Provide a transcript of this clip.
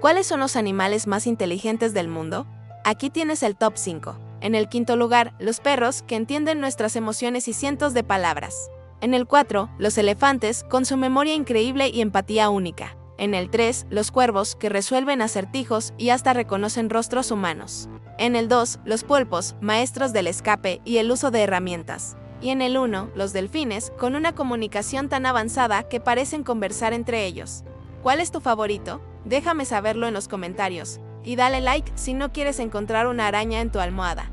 ¿Cuáles son los animales más inteligentes del mundo? Aquí tienes el top 5. En el quinto lugar, los perros, que entienden nuestras emociones y cientos de palabras. En el 4, los elefantes, con su memoria increíble y empatía única. En el 3, los cuervos, que resuelven acertijos y hasta reconocen rostros humanos. En el 2, los pulpos, maestros del escape y el uso de herramientas. Y en el 1, los delfines, con una comunicación tan avanzada que parecen conversar entre ellos. ¿Cuál es tu favorito? Déjame saberlo en los comentarios. Y dale like si no quieres encontrar una araña en tu almohada.